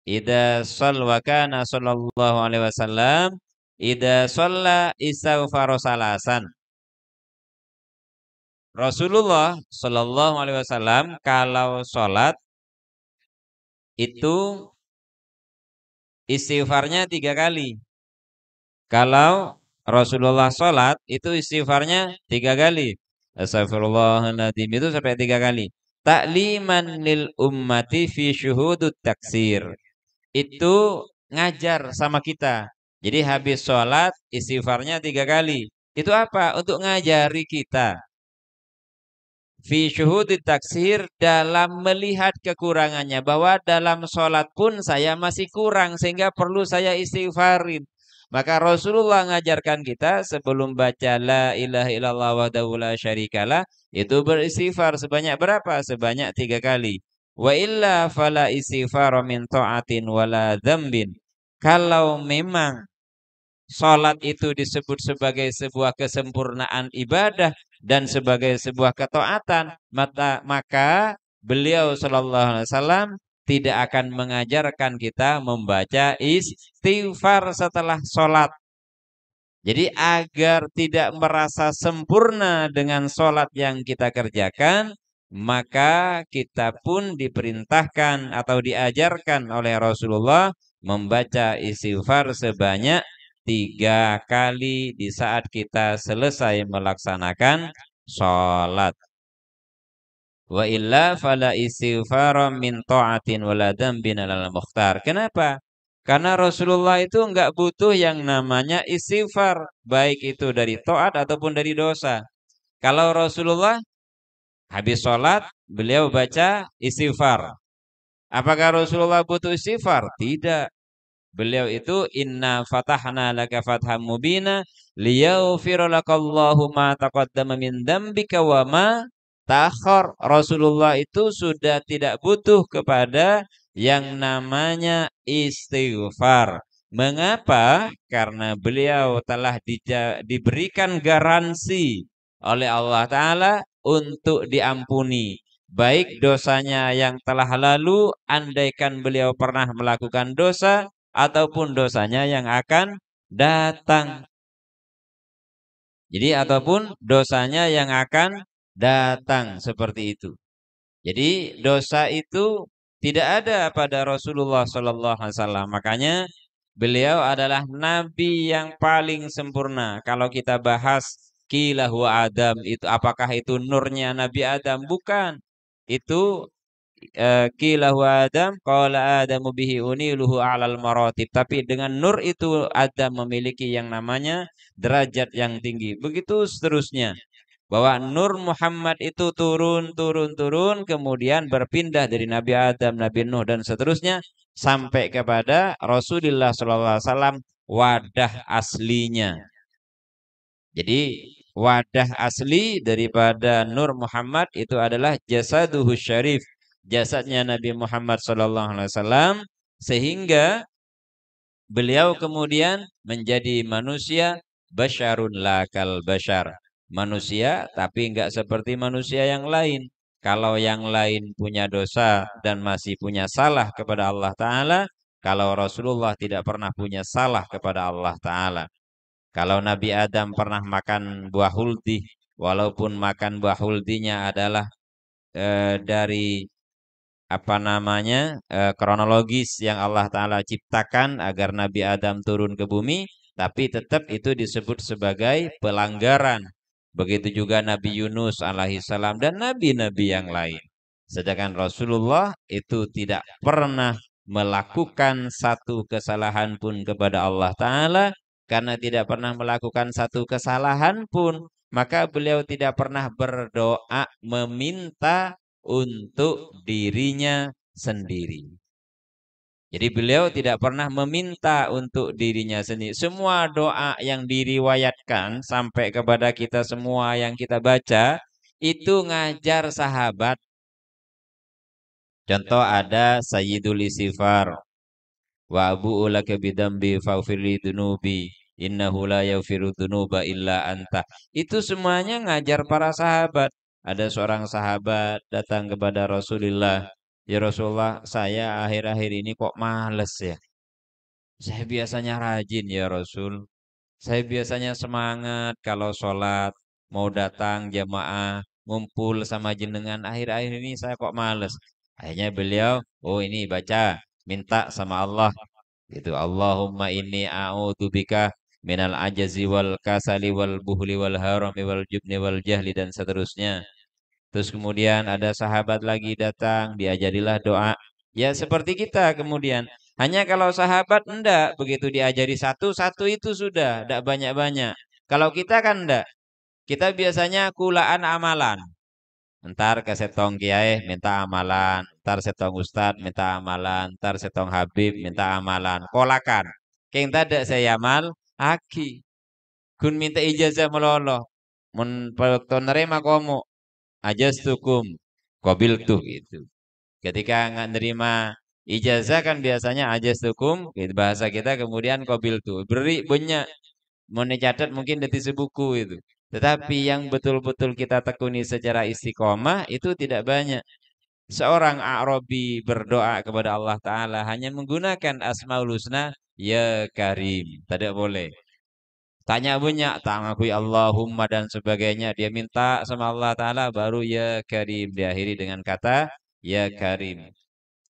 Idza shalla kana sallallahu alaihi wasallam idza shalla istighfar salasan. Rasulullah sallallahu alaihi wasallam kalau sholat itu istighfarnya 3 kali. Kalau Rasulullah sholat itu istighfarnya 3 kali. Astagfirullahaladzim itu sampai 3 kali. Takliman lil ummati fi syuhudut taksir. Itu ngajar sama kita. Jadi habis sholat istighfarnya 3 kali. Itu apa? Untuk ngajari kita. Fi syuhudut taksir dalam melihat kekurangannya. Bahwa dalam sholat pun saya masih kurang sehingga perlu saya istighfarin. Maka Rasulullah mengajarkan kita sebelum baca la ilaha illallah wahdahu la syarikalah itu beristighfar sebanyak berapa? Sebanyak 3 kali. Wa illa fala istighfar min ta'atin wala dzambin. Kalau memang salat itu disebut sebagai sebuah kesempurnaan ibadah dan sebagai sebuah ketaatan, maka beliau sallallahu alaihi wasallam tidak akan mengajarkan kita membaca istighfar setelah sholat. Jadi agar tidak merasa sempurna dengan sholat yang kita kerjakan, maka kita pun diperintahkan atau diajarkan oleh Rasulullah membaca istighfar sebanyak 3 kali di saat kita selesai melaksanakan sholat. Wa illa fala istighfara min ta'atin wala dzambin alal mukhtar. Kenapa? Karena Rasulullah itu enggak butuh yang namanya istighfar, baik itu dari taat ataupun dari dosa. Kalau Rasulullah habis sholat, beliau baca istighfar. Apakah Rasulullah butuh istighfar? Tidak. Beliau itu inna fatahna laka fatham mubina liyaghfira lakallahu ma taqaddama min dzambika wa ma ta'akhkhar. Rasulullah itu sudah tidak butuh kepada yang namanya istighfar. Mengapa? Karena beliau telah diberikan garansi oleh Allah Ta'ala untuk diampuni. Baik dosanya yang telah lalu, andaikan beliau pernah melakukan dosa, ataupun dosanya yang akan datang. Jadi ataupun dosanya yang akan datang seperti itu. Jadi dosa itu tidak ada pada Rasulullah sallallahu alaihi wasallam. Makanya beliau adalah nabi yang paling sempurna. Kalau kita bahas qila huwa Adam, itu apakah itu nurnya Nabi Adam? Bukan. Itu qila huwa Adam qala Adamu bihi uniluhu a'lal maratib. Tapi dengan nur itu Adam memiliki yang namanya derajat yang tinggi. Begitu seterusnya. Bahwa Nur Muhammad itu turun, kemudian berpindah dari Nabi Adam, Nabi Nuh dan seterusnya sampai kepada Rasulullah SAW, wadah aslinya. Jadi wadah asli daripada Nur Muhammad itu adalah jasaduhu syarif, jasadnya Nabi Muhammad SAW, sehingga beliau kemudian menjadi manusia basyarun lakal basyar. Manusia tapi enggak seperti manusia yang lain. Kalau yang lain punya dosa dan masih punya salah kepada Allah Ta'ala, kalau Rasulullah tidak pernah punya salah kepada Allah Ta'ala. Kalau Nabi Adam pernah makan buah huldi, walaupun makan buah huldinya adalah dari kronologis yang Allah Ta'ala ciptakan agar Nabi Adam turun ke bumi, tapi tetap itu disebut sebagai pelanggaran. Begitu juga Nabi Yunus alaihissalam dan nabi-nabi yang lain. Sedangkan Rasulullah itu tidak pernah melakukan satu kesalahan pun kepada Allah Ta'ala. Karena tidak pernah melakukan satu kesalahan pun, maka beliau tidak pernah berdoa meminta untuk dirinya sendiri. Jadi beliau tidak pernah meminta untuk dirinya sendiri. Semua doa yang diriwayatkan sampai kepada kita semua yang kita baca, itu ngajar sahabat. Contoh ada Sayyidul Istighfar. Wa abu'u laka bidambi faghfirli dunubi innahu la yaghfiru dunuba illa anta. Itu semuanya ngajar para sahabat. Ada seorang sahabat datang kepada Rasulullah. Ya Rasulullah, saya akhir-akhir ini kok males ya. Saya biasanya rajin ya Rasul. Saya biasanya semangat kalau sholat, mau datang jamaah, ngumpul sama jenengan. Akhir-akhir ini saya kok males. Akhirnya beliau, oh ini baca, minta sama Allah. Gitu, Allahumma inni a'udzubika minal ajazi wal kasali wal buhli wal harami wal jubni wal jahli dan seterusnya. Terus kemudian ada sahabat lagi datang, diajarilah doa. Ya seperti kita kemudian. Hanya kalau sahabat enggak, begitu diajari satu-satu itu sudah, enggak banyak-banyak. Kalau kita kan enggak. Kita biasanya kulaan amalan. Ntar ke setong kiai minta amalan, ntar setong ustad minta amalan, ntar setong habib minta amalan. Kolakan. Keng tada saya amal, aki. Kun minta ijazah meloloh. Mun nerima komo ajastukum qabil tuh gitu. Ketika nggak nerima ijazah kan biasanya ajastukum gitu bahasa kita kemudian qabil tuh. Beri banyak mau dicatat mungkin dari sebuku itu. Tetapi yang betul-betul kita tekuni secara istiqomah itu tidak banyak. Seorang Arabi berdoa kepada Allah Ta'ala hanya menggunakan Asmaul Husna, Ya Karim. Tidak boleh. Tanya banyak, tak ngakui Allahumma dan sebagainya. Dia minta sama Allah Ta'ala baru Ya Karim. Diakhiri dengan kata Ya Karim.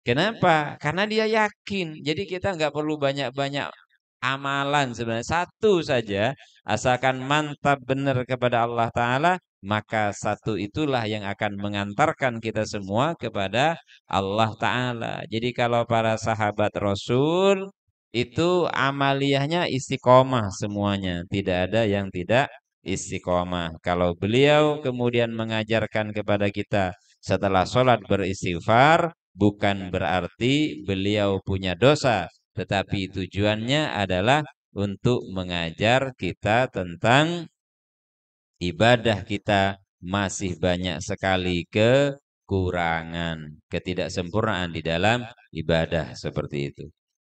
Kenapa? Karena dia yakin. Jadi kita nggak perlu banyak-banyak amalan sebenarnya. Satu saja. Asalkan mantap benar kepada Allah Ta'ala. Maka satu itulah yang akan mengantarkan kita semua kepada Allah Ta'ala. Jadi kalau para sahabat Rasul itu amaliyahnya istiqomah semuanya. Tidak ada yang tidak istiqomah. Kalau beliau kemudian mengajarkan kepada kita setelah sholat beristighfar, bukan berarti beliau punya dosa. Tetapi tujuannya adalah untuk mengajar kita tentang ibadah kita masih banyak sekali kekurangan, ketidaksempurnaan di dalam ibadah seperti itu.